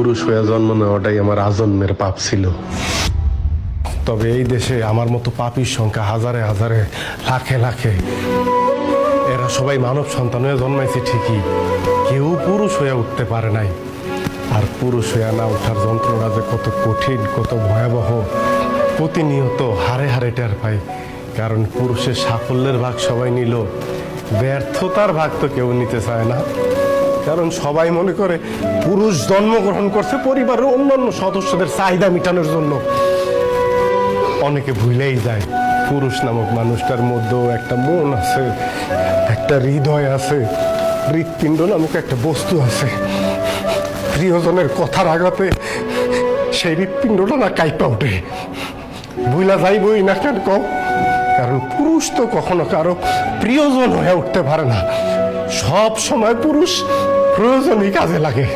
পুরুষ হয়ে জন্ম নেওয়াটাই আমার আজন্মের পাপ ছিল। তবে এই দেশে আমার মতো পাপীর সংখ্যা হাজারে হাজারে, লাখে লাখে। এরা সবাই মানব সন্তান হয়ে জন্মাইছে ঠিকই, কেউ পুরুষ হয়ে উঠতে পারে নাই। আর পুরুষ হয়ে না ওঠার যন্ত্রণা যে কত কঠিন, কত ভয়াবহ, প্রতিনিয়ত হারে হারে টের পাই। কারণ পুরুষের সাফল্যের ভাগ সবাই নিল, ব্যর্থতার ভাগ তো কেউ নিতে চায় না। কারণ সবাই মনে করে পুরুষ জন্মগ্রহণ করছে পরিবারের অন্যান্য সদস্যদের চাহিদা মেটানোর জন্য। অনেকে ভুলেই যায় পুরুষ নামক মানুষটার মধ্যেও একটা মন আছে, একটা হৃদয় আছে, হৃৎপিণ্ড নামক একটা বস্তু আছে। প্রিয়জনের কথার আঘাতে সেই হৃৎপিণ্ডটা না কাইপা ওঠে। ভুলা যাইবই না কেন কম, কারণ পুরুষ তো কখনো কারো প্রিয়জন হয়ে উঠতে পারে না। সব সময় পুরুষ প্রয়োজনই কাজে লাগে।